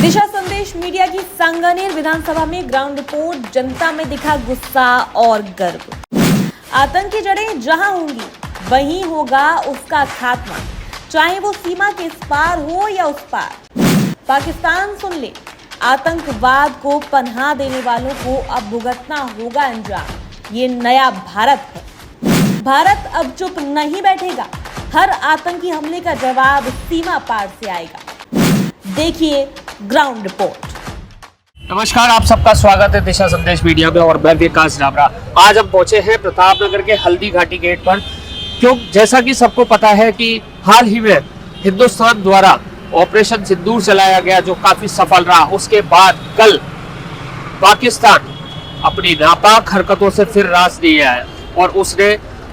दिशा संदेश मीडिया की सांगानेर विधानसभा में ग्राउंड रिपोर्ट, जनता में दिखा गुस्सा और गर्व। आतंक की जड़ें जहां होंगी वहीं होगा उसका खात्मा, चाहे वो सीमा के इस पार हो या उस पार। पाकिस्तान सुन ले, आतंकवाद को पनाह देने वालों को अब भुगतना होगा अंजाम। ये नया भारत है। भारत अब चुप नहीं बैठेगा, हर आतंकी हमले का जवाब सीमा पार से आएगा। देखिए ग्राउंड रिपोर्ट। नमस्कार, आप सबका स्वागत है दिशा संदेश मीडिया में और मैं विकास डाबरा। आज हम पहुंचे हैं प्रतापनगर के हल्दी घाटी गेट पर, क्यों जैसा कि सबको पता है कि हाल ही में हिंदुस्तान द्वारा ऑपरेशन सिंदूर चलाया गया जो काफी सफल रहा। उसके बाद कल पाकिस्तान अपनी नापाक हरकतों से फिर रास नहीं आया और उसने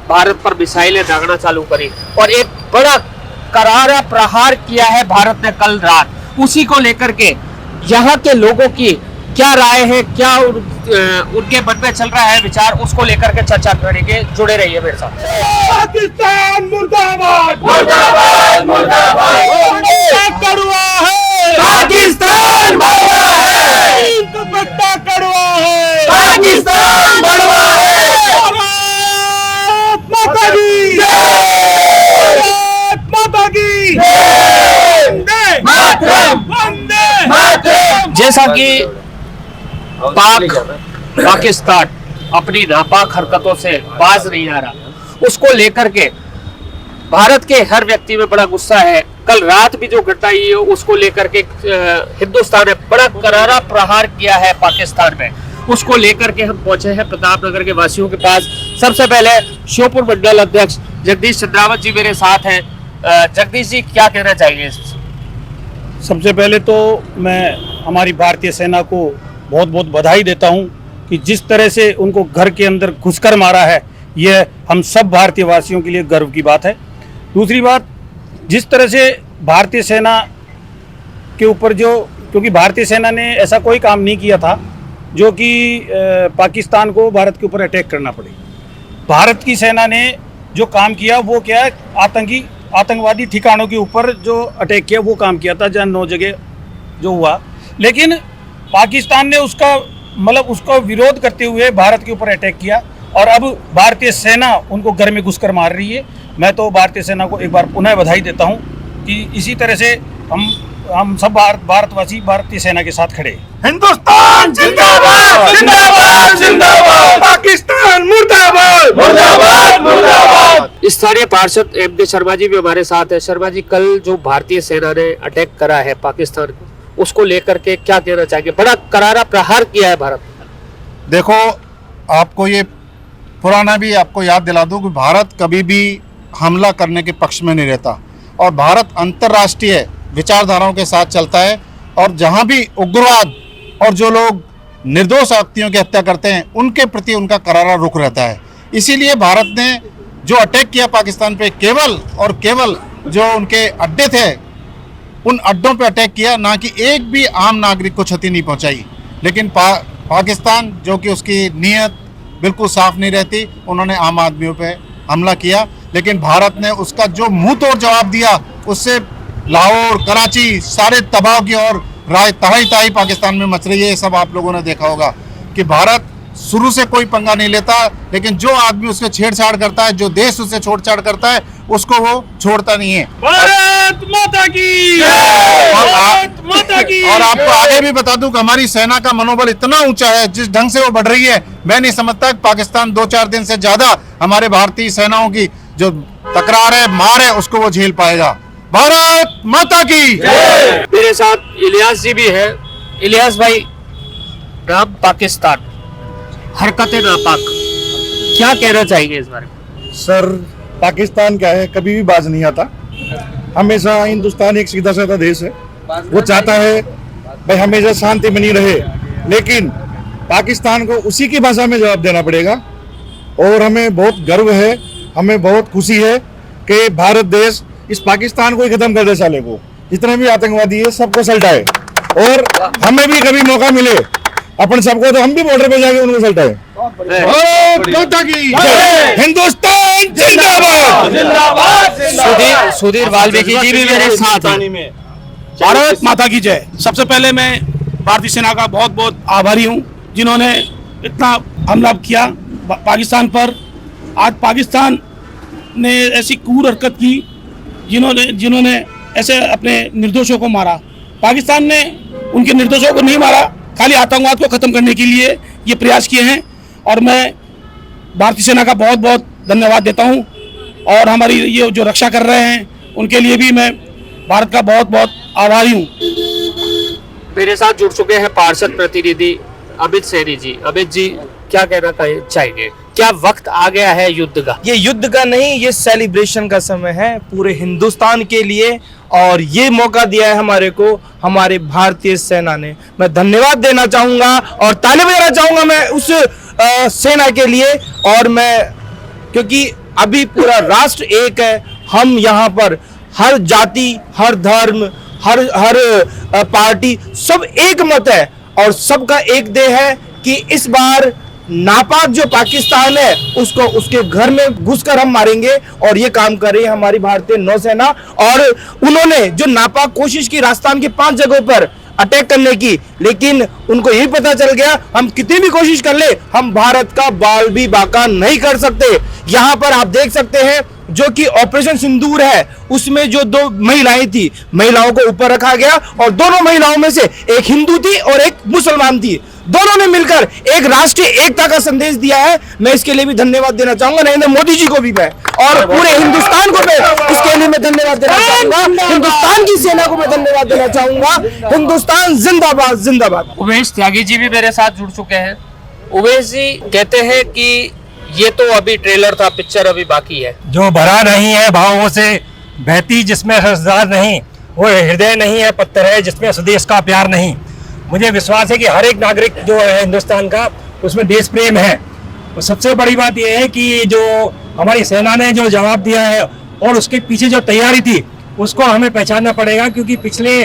भारत पर मिसाइलें दागना चालू करी और एक बड़ा करारा प्रहार किया है भारत ने कल रात। उसी को लेकर के यहाँ के लोगों की क्या राय है, क्या उनके मन में चल रहा है विचार, उसको लेकर के चर्चा करेंगे। जुड़े रहिए मेरे साथ। पाकिस्तान मुर्दाबाद, मुर्दाबाद, मुर्दाबाद। कड़वा है पाकिस्तान, बड़वा है दुपट्टा, कड़वा है पाकिस्तान, बड़वा है। भारत माता की जय, माता की वंदे मातरम, वंदे मातरम। जैसा कि पाकिस्तान अपनी नापाक हरकतों से बाज नहीं आ रहा, उसको लेकर के भारत के हर व्यक्ति में बड़ा गुस्सा है। कल रात भी जो घटना हुई है उसको लेकर के हिंदुस्तान ने बड़ा करारा प्रहार किया है पाकिस्तान में। उसको लेकर के हम पहुंचे हैं प्रतापनगर के वासियों के पास। सबसे पहले श्योपुर मंडल अध्यक्ष जगदीश चंद्रावत जी मेरे साथ हैं। जगदीश जी, क्या कहना चाहिए? सबसे पहले तो मैं हमारी भारतीय सेना को बहुत बहुत बधाई देता हूं कि जिस तरह से उनको घर के अंदर घुसकर मारा है, यह हम सब भारतीय वासियों के लिए गर्व की बात है। दूसरी बात, जिस तरह से भारतीय सेना के ऊपर क्योंकि भारतीय सेना ने ऐसा कोई काम नहीं किया था जो कि पाकिस्तान को भारत के ऊपर अटैक करना पड़े। भारत की सेना ने जो काम किया वो क्या है, आतंकवादी ठिकानों के ऊपर जो अटैक किया वो काम किया था, जहाँ 9 जगह जो हुआ। लेकिन पाकिस्तान ने उसका विरोध करते हुए भारत के ऊपर अटैक किया और अब भारतीय सेना उनको घर में घुसकर मार रही है। मैं तो भारतीय सेना को एक बार पुनः बधाई देता हूं कि इसी तरह से हम सब भारतवासी भारतीय सेना के साथ खड़े हैं। हिंदुस्तान जिंदाबाद, जिंदाबाद, जिंदाबाद। पाकिस्तान मुर्दाबाद, मुर्दाबाद, मुर्दाबाद। स्थानीय पार्षद एम.के. शर्मा जी भी हमारे साथ है। शर्मा जी, कल जो भारतीय सेना ने अटैक करा है पाकिस्तान को, उसको लेकर के क्या कहना चाहिए? बड़ा करारा प्रहार किया है भारत। देखो, आपको ये पुराना भी आपको याद दिला दूं कि भारत कभी भी हमला करने के पक्ष में नहीं रहता और भारत अंतर्राष्ट्रीय विचारधाराओं के साथ चलता है और जहां भी उग्रवाद और जो लोग निर्दोष व्यक्तियों की हत्या करते हैं उनके प्रति उनका करारा रुख रहता है। इसीलिए भारत ने जो अटैक किया पाकिस्तान पे, केवल और केवल जो उनके अड्डे थे उन अड्डों पे अटैक किया, ना कि एक भी आम नागरिक को क्षति नहीं पहुंचाई। लेकिन पाकिस्तान जो कि उसकी नीयत बिल्कुल साफ नहीं रहती, उन्होंने आम आदमियों पे हमला किया। लेकिन भारत ने उसका जो मुंह तोड़ जवाब दिया, उससे लाहौर, कराची सारे तबाह की और राय तहाई पाकिस्तान में मच रही है। ये सब आप लोगों ने देखा होगा कि भारत शुरू से कोई पंगा नहीं लेता, लेकिन जो आदमी उससे छेड़छाड़ करता है, जो देश उससे छेड़छाड़ करता है, उसको वो छोड़ता नहीं है। भारत माता की जय, भारत माता की। और आपको आगे भी बता दूं कि हमारी सेना का मनोबल इतना ऊंचा है, जिस ढंग से वो बढ़ रही है, मैं नहीं समझता कि पाकिस्तान 2-4 दिन से ज्यादा हमारे भारतीय सेनाओं की जो तकरार है, मार है, उसको वो झेल पाएगा। भारत माता की जय। मेरे साथ इलियास जी भी है। इलियास भाई, नाम पाकिस्तान, हरकतें नापाक, क्या कहना चाहिए इस बारे में? सर, पाकिस्तान क्या है, कभी भी बाज नहीं आता। हमेशा हिंदुस्तान एक सीधा साधा देश है, वो चाहता है भाई हमेशा शांति बनी रहे, लेकिन पाकिस्तान को उसी की भाषा में जवाब देना पड़ेगा। और हमें बहुत गर्व है, हमें बहुत खुशी है कि भारत देश इस पाकिस्तान को ही खत्म कर दे, साले को, जितने भी आतंकवादी है सबको सल्टाए। और हमें भी कभी मौका मिले अपन सबको, तो हम भी बॉर्डर पे जाके उनको सल्टाए। हिंदुस्तान जिंदाबाद, सुधीर वाल्मीकि जी भी मेरे साथ हैं। भारत माता की जय। सबसे पहले मैं भारतीय सेना का बहुत बहुत आभारी हूँ जिन्होंने इतना हमला किया पाकिस्तान पर। आज पाकिस्तान ने ऐसी क्रूर हरकत की जिन्होंने ऐसे अपने निर्दोषों को मारा। पाकिस्तान ने उनके निर्दोषों को नहीं मारा, खाली आतंकवाद को खत्म करने के लिए ये प्रयास किए हैं और मैं भारतीय सेना का बहुत बहुत धन्यवाद देता हूँ और हमारी ये जो रक्षा कर रहे हैं उनके लिए भी मैं भारत का बहुत बहुत आभारी हूँ। मेरे साथ जुड़ चुके हैं पार्षद प्रतिनिधि अमित सैनी जी। अमित जी, क्या कहना चाहेंगे? क्या वक्त आ गया है युद्ध का? ये युद्ध का नहीं, ये सेलिब्रेशन का समय है पूरे हिंदुस्तान के लिए और ये मौका दिया है हमारे को हमारे भारतीय सेना ने। मैं धन्यवाद देना चाहूँगा और ताली बजाना चाहूँगा मैं उस सेना के लिए। और मैं क्योंकि अभी पूरा राष्ट्र एक है, हम यहाँ पर हर जाति, हर धर्म, हर पार्टी सब एक मत है और सबका एक देह है कि इस बार नापाक जो पाकिस्तान है उसको उसके घर में घुसकर हम मारेंगे और ये काम कर रही है हमारी भारतीय नौसेना। और उन्होंने जो नापाक कोशिश की राजस्थान के 5 जगहों पर अटैक करने की, लेकिन उनको यही पता चल गया हम कितनी भी कोशिश कर ले हम भारत का बाल भी बाका नहीं कर सकते। यहाँ पर आप देख सकते हैं जो कि ऑपरेशन सिंदूर है उसमें जो 2 महिलाएं थी, महिलाओं को ऊपर रखा गया और दोनों महिलाओं में से एक हिंदू थी और एक मुसलमान थी। दोनों ने मिलकर एक राष्ट्रीय एकता का संदेश दिया है। मैं इसके लिए भी धन्यवाद देना चाहूंगा नरेंद्र मोदी जी को भी मैं और पूरे हिंदुस्तान को मैं इसके लिए मैं धन्यवाद देना चाहूंगा। हिंदुस्तान की सेना को मैं धन्यवाद देना चाहूंगा। हिंदुस्तान जिंदाबाद जिंदाबाद। उमेश त्यागी जी भी मेरे साथ जुड़ चुके हैं। उमेश जी कहते हैं कि ये तो अभी ट्रेलर था, पिक्चर अभी बाकी है। जो भरा नहीं है भावों से बहती जिसमें रसदार नहीं, वो हृदय नहीं है पत्थर है जिसमें स्वदेश का प्यार नहीं। मुझे विश्वास है कि हर एक नागरिक जो है हिंदुस्तान का उसमें देश प्रेम है। और सबसे बड़ी बात यह है कि जो हमारी सेना ने जो जवाब दिया है और उसके पीछे जो तैयारी थी उसको हमें पहचानना पड़ेगा, क्योंकि पिछले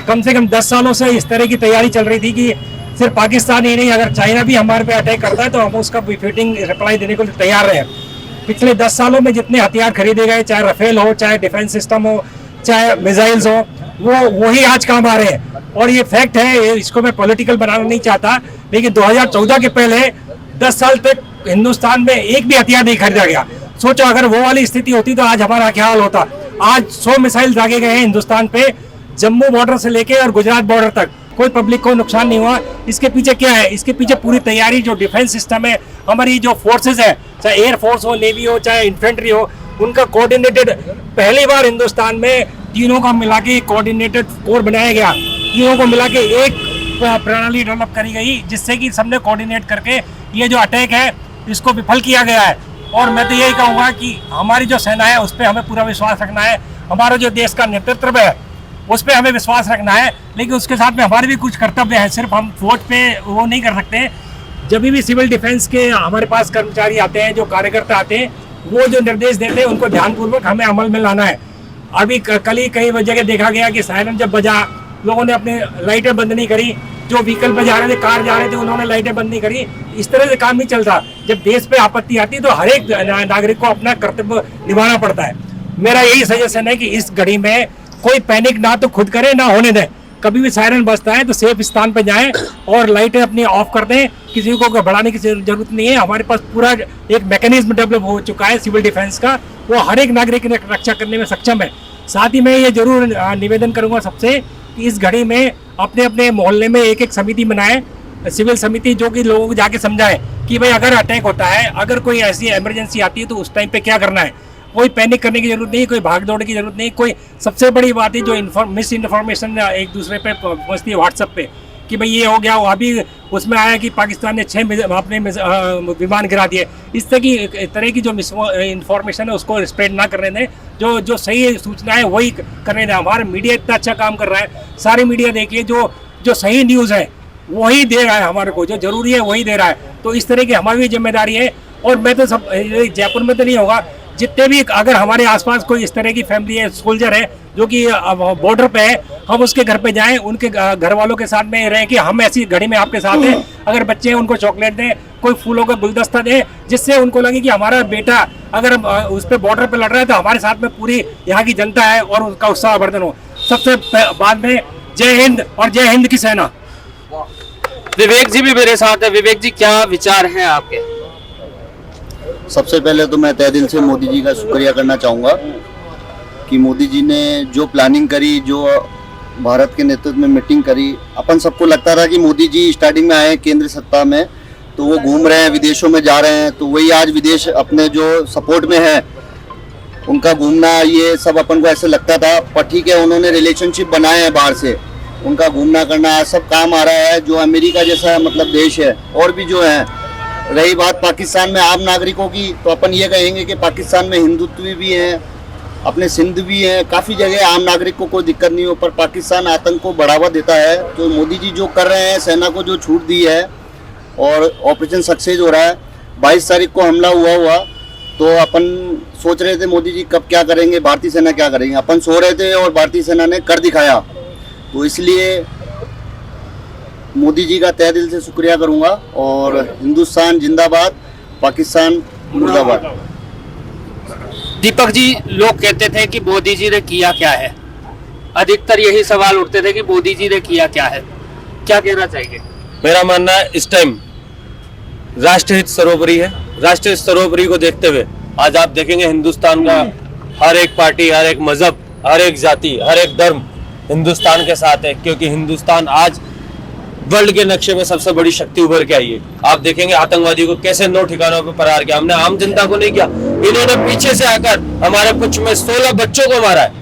कम से कम 10 सालों से इस तरह की तैयारी चल रही थी कि सिर्फ पाकिस्तान ही नहीं, अगर चाइना भी हमारे पे अटैक करता है तो हम उसका फिटिंग रिप्लाई देने को तैयार रहे। पिछले 10 सालों में जितने हथियार खरीदे गए, चाहे राफेल हो, चाहे डिफेंस सिस्टम हो, चाहे मिसाइल्स हो, वही आज काम आ रहे हैं। और ये फैक्ट है, इसको मैं पॉलिटिकल बनाना नहीं चाहता, लेकिन 2014 के पहले 10 साल तक हिंदुस्तान में एक भी हथियार नहीं खरीदा गया। सोचो अगर वो वाली स्थिति होती तो आज हमारा क्या हाल होता। आज 100 मिसाइल दागे गए हैं हिंदुस्तान पे, जम्मू बॉर्डर से लेके और गुजरात बॉर्डर तक, कोई पब्लिक को नुकसान नहीं हुआ। इसके पीछे क्या है? इसके पीछे पूरी तैयारी, जो डिफेंस सिस्टम है, हमारी जो फोर्सेज है, चाहे एयर फोर्स हो, नेवी हो, चाहे इन्फेंट्री हो, उनका कोऑर्डिनेटेड, पहली बार हिंदुस्तान में तीनों का मिला के कोऑर्डिनेटेड कोर बनाया गया। तीनों को मिला के एक प्रणाली डेवलप करी गई जिससे कि सबने कोऑर्डिनेट करके ये जो अटैक है इसको विफल किया गया है। और मैं तो यही कहूँगा कि हमारी जो सेना है उस पर हमें पूरा विश्वास रखना है। हमारा जो देश का नेतृत्व है उस पर हमें विश्वास रखना है, लेकिन उसके साथ में हमारे भी कुछ कर्तव्य हैं। सिर्फ हम फौज पे वो नहीं कर सकते। जब भी सिविल डिफेंस के हमारे पास कर्मचारी आते हैं, जो कार्यकर्ता आते हैं, वो जो निर्देश देते हैं उनको ध्यानपूर्वक हमें अमल में लाना है। अभी कल ही कई जगह देखा गया कि सायरन जब बजा, लोगों ने अपने लाइटें बंद नहीं करी, जो व्हीकल पे जा रहे थे, कार जा रहे थे, उन्होंने लाइटें बंद नहीं करी। इस तरह से काम नहीं चलता। जब देश पे आपत्ति आती है तो हर एक नागरिक को अपना कर्तव्य निभाना पड़ता है। मेरा यही सजेशन है कि इस घड़ी में कोई पैनिक ना तो खुद करे ना होने दें। कभी भी सायरन बजता है तो सेफ स्थान पर जाएं और लाइटें अपनी ऑफ कर दें। किसी को घबराने की जरूरत नहीं है। हमारे पास पूरा एक मैकेनिज्म डेवलप हो चुका है सिविल डिफेंस का, वो हर एक नागरिक की रक्षा करने में सक्षम है। साथ ही मैं ये जरूर निवेदन करूंगा सबसे कि इस घड़ी में अपने अपने मोहल्ले में एक समिति बनाएं, सिविल समिति, जो कि लोगों को जाके समझाएं कि भाई अगर अटैक होता है, अगर कोई ऐसी इमरजेंसी आती है तो उस टाइम पे क्या करना है। कोई पैनिक करने की जरूरत नहीं, कोई भाग दौड़ की जरूरत नहीं। कोई सबसे बड़ी बात है जो मिस इन्फॉर्मेशन एक दूसरे पे पहुंचती है व्हाट्सएप पे कि भाई ये हो गया, वो अभी उसमें आया कि पाकिस्तान ने 6 अपने विमान गिरा दिए। इस तरह की जो मिस इन्फॉर्मेशन है उसको स्प्रेड ना करने दें। जो सही सूचना है वही करने दें। हमारा मीडिया इतना अच्छा काम कर रहा है, सारी मीडिया देखिए, जो सही न्यूज़ है वही दे रहा है हमारे को, जो जरूरी है वही दे रहा है। तो इस तरह की हमारी भी जिम्मेदारी है। और मैं तो सब जयपुर में तो नहीं होगा, जितने भी अगर हमारे आसपास कोई इस तरह की फैमिली है, सोल्जर है जो कि बॉर्डर पे है, हम उसके घर पे जाएं, उनके घर वालों के साथ में रहें कि हम ऐसी घड़ी में आपके साथ हैं। अगर बच्चे हैं उनको चॉकलेट दें, कोई फूलों का गुलदस्ता दें, जिससे उनको लगे कि हमारा बेटा अगर उस पर बॉर्डर पे लड़ रहा है तो हमारे साथ में पूरी यहाँ की जनता है और उसका उत्साहवर्धन हो। सबसे बाद में जय हिंद और जय हिंद की सेना। विवेक जी भी मेरे साथ है। विवेक जी, क्या विचार हैं आपके? सबसे पहले तो मैं तहे दिल से मोदी जी का शुक्रिया करना चाहूँगा कि मोदी जी ने जो प्लानिंग करी, जो भारत के नेतृत्व में मीटिंग करी। अपन सबको लगता था कि मोदी जी स्टार्टिंग में आए केंद्र सत्ता में तो वो घूम रहे हैं, विदेशों में जा रहे हैं, तो वही आज विदेश अपने जो सपोर्ट में है उनका घूमना, ये सब अपन को ऐसे लगता था। पर ठीक है, उन्होंने रिलेशनशिप बनाए हैं बाहर से, उनका घूमना करना सब काम आ रहा है। जो अमेरिका जैसा मतलब देश है, और भी जो है, रही बात पाकिस्तान में आम नागरिकों की, तो अपन ये कहेंगे कि पाकिस्तान में हिंदुत्व भी हैं, अपने सिंध भी हैं, काफ़ी जगह आम नागरिकों को दिक्कत नहीं हो, पर पाकिस्तान आतंक को बढ़ावा देता है। तो मोदी जी जो कर रहे हैं, सेना को जो छूट दी है और ऑपरेशन सक्सेस हो रहा है। 22 तारीख को हमला हुआ तो अपन सोच रहे थे मोदी जी कब क्या करेंगे, भारतीय सेना क्या करेंगे। अपन सो रहे थे और भारतीय सेना ने कर दिखाया। तो इसलिए मोदी जी का तहे दिल से शुक्रिया करूंगा। और हिंदुस्तान जिंदाबाद, पाकिस्तान मुर्दाबाद। दीपक जी, लोग कहते थे कि मोदी जी ने किया क्या है, अधिकतर यही सवाल उठते थे कि मोदी जी ने किया क्या है, क्या कहना चाहिए? मेरा मानना है इस टाइम राष्ट्रहित सर्वोपरि है। राष्ट्रहित सर्वोपरि को देखते हुए आज आप देखेंगे हिंदुस्तान का हर एक पार्टी, हर एक मजहब, हर एक जाति, हर एक धर्म हिंदुस्तान के साथ है, क्योंकि हिंदुस्तान आज वर्ल्ड के नक्शे में सबसे बड़ी शक्ति उभर के आई है। आप देखेंगे आतंकवादी को कैसे 9 ठिकानों पर प्रहार किया। हमने आम जनता को नहीं किया, इन्होंने पीछे से आकर हमारे कुछ में 16 बच्चों को मारा है,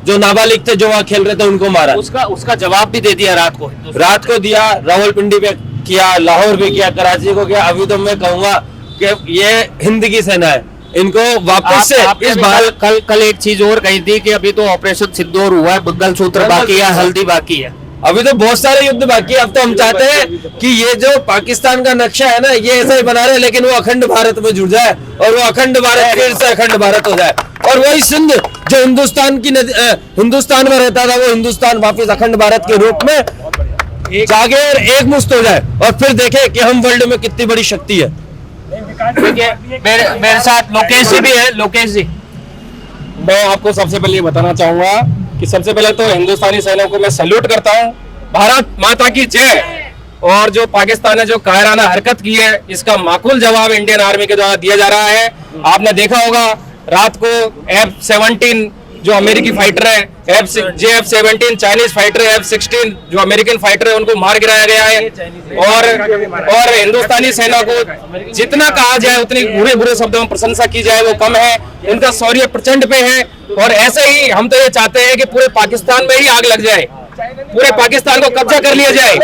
जो नाबालिग थे, जो वहां खेल रहे थे, उनको मारा। उसका जवाब भी दे दिया रात को दिया, रावलपिंडी पे किया, लाहौर पे किया, कराची को किया। अभी तो मैं कहूंगा कि ये हिंद की सेना है, इनको वापस से इस बार कल एक चीज और कही थी कि अभी तो ऑपरेशन सिंदूर हुआ है, मंगलसूत्र बाकी है, हल्दी बाकी है, अभी तो बहुत सारे युद्ध बाकी है। अब तो हम चाहते हैं कि ये जो पाकिस्तान का नक्शा है ना, ये ऐसा ही बना रहे, लेकिन वो अखंड भारत में जुड़ जाए और वो अखंड भारत फिर से अखंड भारत हो जाए। और वही सिंध जो हिंदुस्तान में रहता था, वो हिंदुस्तान वापस अखंड भारत के रूप में जागे और एक मुश्त हो जाए, और फिर देखे कि हम वर्ल्ड में कितनी बड़ी शक्ति है। मेरे साथ लोकेश जी भी है। लोकेश जी, मैं आपको सबसे पहले ये बताना चाहूंगा कि सबसे पहले तो हिंदुस्तानी सेना को मैं सैल्यूट करता हूं। भारत माता की जय। और जो पाकिस्तान ने जो कायराना हरकत की है, इसका माकूल जवाब इंडियन आर्मी के द्वारा दिया जा रहा है। आपने देखा होगा रात को F-17 जो अमेरिकी फाइटर है, JF-17 चाइनीज फाइटर, F-16 जो अमेरिकन फाइटर है, उनको मार गिराया गया है। और हिंदुस्तानी सेना को जितना कहा जाए, उतनी बुरे बुरे शब्दों में प्रशंसा की जाए वो कम है। उनका शौर्य प्रचंड पे है। और ऐसे ही हम तो ये चाहते हैं कि पूरे पाकिस्तान में ही आग लग जाए, पूरे पाकिस्तान को कब्जा कर लिया जाए।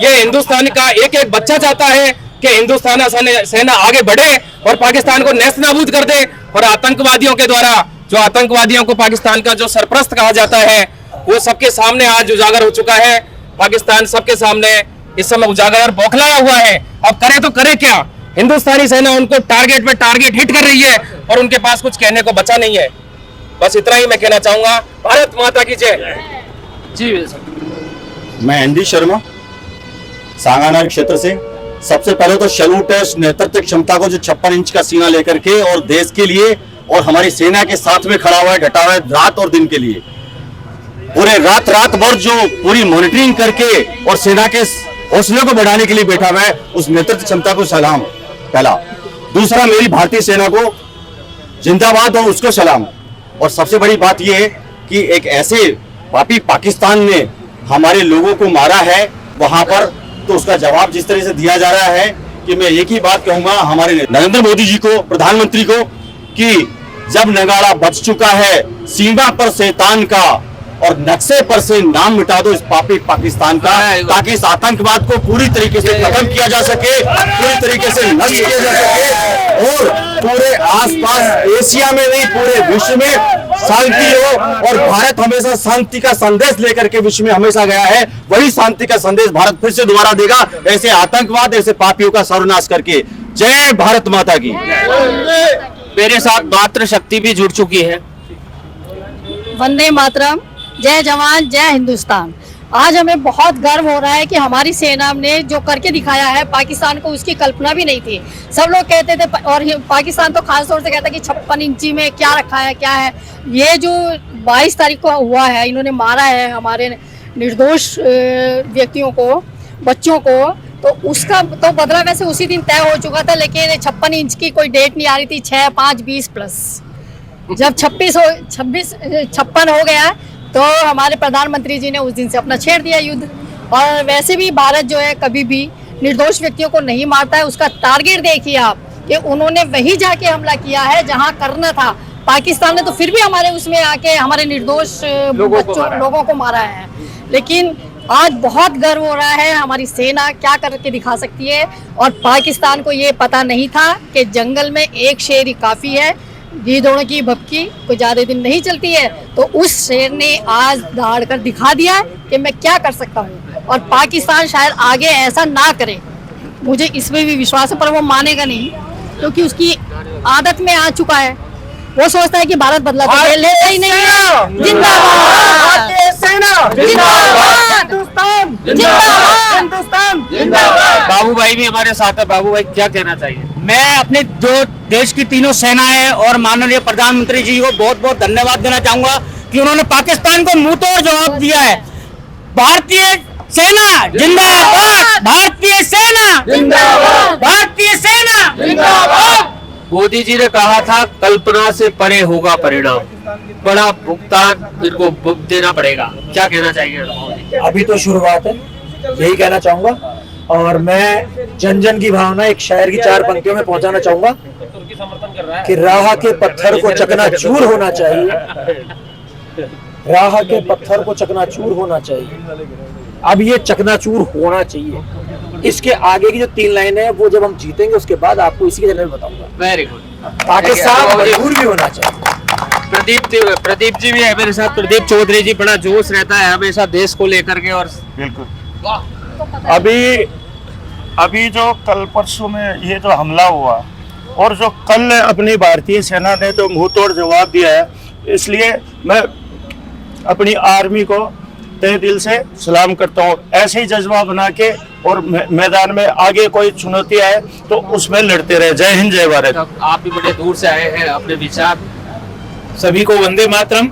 ये हिंदुस्तान का एक एक बच्चा चाहता है कि हिंदुस्तान सेना आगे बढ़े और पाकिस्तान को नेस्त नाबूद कर दे। और आतंकवादियों के द्वारा, जो आतंकवादियों को पाकिस्तान का जो सरपरस्त कहा जाता है, वो सबके सामने आज उजागर हो चुका है। पाकिस्तान सबके सामने इस समय उजागर और बौखलाया हुआ है। अब करे तो करे क्या? हिंदुस्तानी सेना उनको टारगेट पे टारगेट हिट कर रही है और उनके पास कुछ कहने को बचा नहीं है। बस इतना ही मैं कहना चाहूंगा। भारत माता की जय। जी, मैं एनडी शर्मा, सांगानेर क्षेत्र से। सबसे पहले तो सैल्यूट है उस नेतृत्व क्षमता को जो 56 इंच का सीना लेकर के और देश के लिए और हमारी सेना के साथ में खड़ा हुआ है, डटा हुआ है रात और दिन के लिए। पूरे रात भर जो पूरी मॉनिटरिंग करके और सेना के हौसले को बढ़ाने के लिए बैठा हुआ है, उस नेतृत्व क्षमता को सलाम पहला। दूसरा, मेरी भारतीय सेना को जिंदाबाद और उसको सलाम। और सबसे बड़ी बात यह है कि एक ऐसे पापी पाकिस्तान ने हमारे लोगों को मारा है वहां पर, तो उसका जवाब जिस तरह से दिया जा रहा है कि मैं एक ही बात कहूंगा हमारे नरेंद्र मोदी जी को, प्रधानमंत्री को, कि जब नगाड़ा बज चुका है सीमा पर शैतान का और नक्शे पर से नाम मिटा दो इस पापी पाकिस्तान का, ताकि इस आतंकवाद को पूरी तरीके से खत्म किया जा सके, पूरी तरीके से नष्ट किया जा सके और पूरे आसपास एशिया में नहीं पूरे विश्व में शांति हो। और भारत हमेशा शांति का संदेश लेकर के विश्व में हमेशा गया है, वही शांति का संदेश भारत फिर से दोबारा देगा, ऐसे आतंकवाद, ऐसे पापियों का सर्वनाश करके। जय भारत माता की। मेरे साथ मातृशक्ति भी जुड़ चुकी है। वंदे मातरम, जय जवान जय हिंदुस्तान। आज हमें बहुत गर्व हो रहा है कि हमारी सेना ने जो करके दिखाया है, पाकिस्तान को उसकी कल्पना भी नहीं थी। सब लोग कहते थे, और पाकिस्तान तो खास तौर से कहता है कि 56 इंची में क्या रखा है, क्या है। ये जो 22 तारीख को हुआ है, इन्होंने मारा है हमारे निर्दोष व्यक्तियों को, बच्चों को, तो उसका तो बदला वैसे उसी दिन तय हो चुका था, लेकिन 56 इंच की कोई डेट नहीं आ रही थी, 6/5/20 प्लस। जब 56 हो गया तो हमारे प्रधानमंत्री जी ने उस दिन से अपना छेड़ दिया युद्ध। और वैसे भी भारत जो है कभी भी निर्दोष व्यक्तियों को नहीं मारता है। उसका टारगेट देखिए आप कि उन्होंने वही जाके हमला किया है जहां करना था। पाकिस्तान ने तो फिर भी हमारे उसमें आके हमारे निर्दोष लोगों को मारा है। लेकिन आज बहुत गर्व हो रहा है, हमारी सेना क्या करके दिखा सकती है। और पाकिस्तान को ये पता नहीं था कि जंगल में एक शेर ही काफ़ी है, गीदड़ों की भपकी कोई ज़्यादा दिन नहीं चलती है। तो उस शेर ने आज दहाड़ कर दिखा दिया कि मैं क्या कर सकता हूँ, और पाकिस्तान शायद आगे ऐसा ना करे। मुझे इसमें भी विश्वास है, पर वो मानेगा नहीं क्योंकि उसकी आदत में आ चुका है। वो सोचता है कि भारत बदला तो लेता ही नहीं है। जिंदाबाद हिंदुस्तान, जिंदाबाद हिंदुस्तान। बाबू भाई भी हमारे साथ है। बाबू भाई क्या कहना चाहिए? मैं अपने जो देश की तीनों सेनाएं और माननीय प्रधानमंत्री जी को बहुत बहुत धन्यवाद देना चाहूंगा कि उन्होंने पाकिस्तान को मुंहतोड़ जवाब दिया है। भारतीय सेना जिंदाबाद, भारतीय सेना जिंदाबाद, भारतीय सेना जिंदाबाद। मोदी जी ने कहा था कल्पना से परे होगा परिणाम, बड़ा भुगतान इनको देना पड़ेगा। क्या कहना चाहिए? अभी तो शुरुआत है, यही कहना चाहूंगा। और मैं जन जन की भावना एक शायर की 4 पंक्तियों में पहुंचाना चाहूंगा कि राह के पत्थर को चकनाचूर होना चाहिए, राह के पत्थर को चकनाचूर होना चाहिए। अब ये चकनाचूर होना चाहिए। इसके आगे की जो 3 लाइनें हैं वो जब हम जीतेंगे उसके बाद आपको इसी के जरिए बताऊंगा। Very good. पाकिस्तान मजबूर भी होना चाहिए। प्रदीप जी भी है मेरे साथ। प्रदीप चौधरी जी, बड़ा जोश रहता है हमेशा देश को लेकर के। और बिल्कुल अभी जो कल परसों में ये जो हमला हुआ और जो कल अपनी भारतीय सेना ने जो मुंहतोड़ जवाब दिया है, इसलिए मैं अपनी आर्मी को तहे दिल से सलाम करता हूँ। ऐसे ही जज्बा बना के और मैदान में आगे कोई चुनौती आए तो उसमें लड़ते रहे। जय हिंद, जय भारत। आप भी बड़े दूर से आए हैं, अपने विचार। सभी को वंदे मातरम।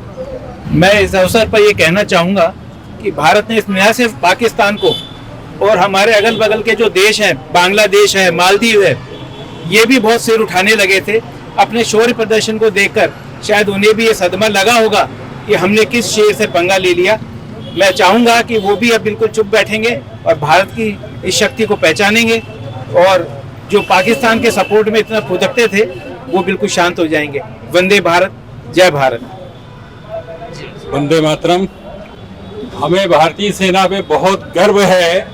मैं इस अवसर पर ये कहना चाहूँगा कि भारत ने न सिर्फ पाकिस्तान को और हमारे अगल बगल के जो देश हैं, बांग्लादेश है, मालदीव है, ये भी बहुत सिर उठाने लगे थे अपने शौर्य प्रदर्शन को देखकर। शायद उन्हें भी ये सदमा लगा होगा कि हमने किस शेर से पंगा ले लिया। मैं चाहूँगा कि वो भी अब बिल्कुल चुप बैठेंगे और भारत की इस शक्ति को पहचानेंगे, और जो पाकिस्तान के सपोर्ट में इतना फुदकते थे वो बिल्कुल शांत हो जाएंगे। वंदे भारत, जय भारत। वंदे मातरम। हमें भारतीय सेना पे बहुत गर्व है।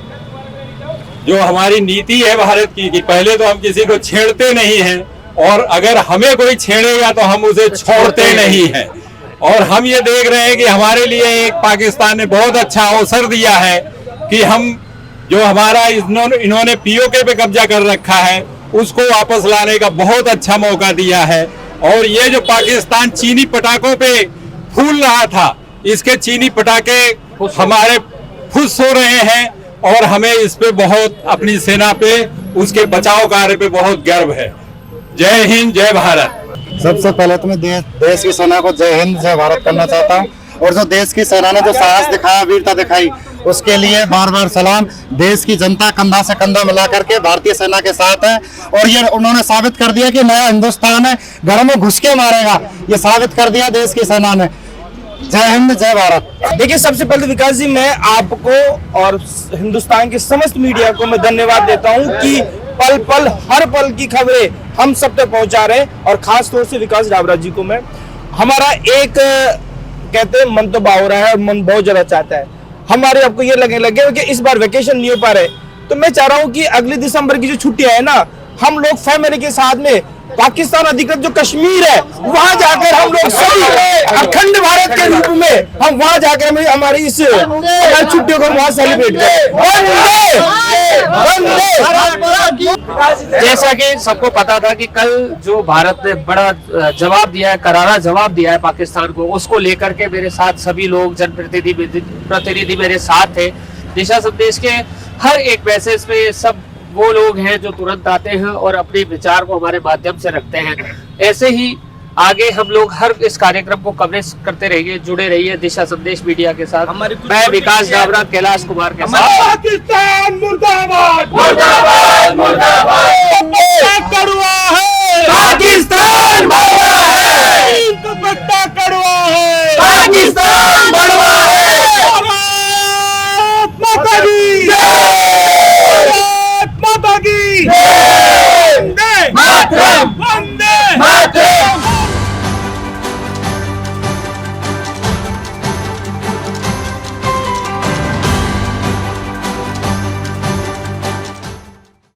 जो हमारी नीति है भारत की कि पहले तो हम किसी को छेड़ते नहीं हैं, और अगर हमें कोई छेड़ेगा तो हम उसे छोड़ते नहीं हैं। और हम ये देख रहे हैं कि हमारे लिए एक पाकिस्तान ने बहुत अच्छा अवसर दिया है कि हम जो हमारा इन्होंने पीओके पे कब्जा कर रखा है उसको वापस लाने का बहुत अच्छा मौका दिया है। और ये जो पाकिस्तान चीनी पटाखों पे फूल रहा था, इसके चीनी पटाखे हमारे फुस हो रहे हैं, और हमें इस पे बहुत, अपनी सेना पे, उसके बचाव कार्य पे बहुत गर्व है। जय हिंद, जय भारत। सबसे पहले तो मैं देश की सेना को जय हिंद, जय भारत करना चाहता हूँ। और जो देश की सेना ने जो साहस दिखाया, वीरता दिखाई, उसके लिए बार बार सलाम। देश की जनता कंधा से कंधा मिला करके भारतीय सेना के साथ है, और ये उन्होंने साबित कर दिया कि नया हिंदुस्तान है, घरों में घुस के मारेगा, ये साबित कर दिया देश की सेना ने। जय हिंद, जय भारत। देखिए, सबसे पहले विकास जी, मैं आपको और हिंदुस्तान के समस्त मीडिया को मैं धन्यवाद देता हूं कि पल पल, हर पल की खबरें हम सब तक पहुंचा रहे हैं। और खास तौर से विकास डाबरा जी को मैं, हमारा एक कहते हैं मन तो बाव रहा है और मन बहुत ज्यादा चाहता है। हमारे आपको ये लगे कि इस बार वेकेशन नहीं हो पा रहे, तो मैं चाह रहा हूँ कि अगले दिसंबर की जो छुट्टियां है ना, हम लोग फैमिली के साथ में पाकिस्तान अधिकृत जो कश्मीर है वहां जाकर हम लोग सभी अखंड भारत के रूप में हम वहां जाकर हमारी इस छुट्टियों को वहां सेलिब्रेट करें। जैसा कि सबको पता था कि कल जो भारत ने बड़ा जवाब दिया है, करारा जवाब दिया है पाकिस्तान को, उसको लेकर के मेरे साथ सभी लोग, जनप्रतिनिधि मेरे साथ थे। दिशा संदेश के हर एक मैसेज पे सब वो लोग हैं जो तुरंत आते हैं और अपने विचार को हमारे माध्यम से रखते हैं। ऐसे ही आगे हम लोग हर इस कार्यक्रम को कवरेज करते रहिए, जुड़े रहिए दिशा संदेश मीडिया के साथ। मैं विकास डाबरा, कैलाश कुमार के साथ।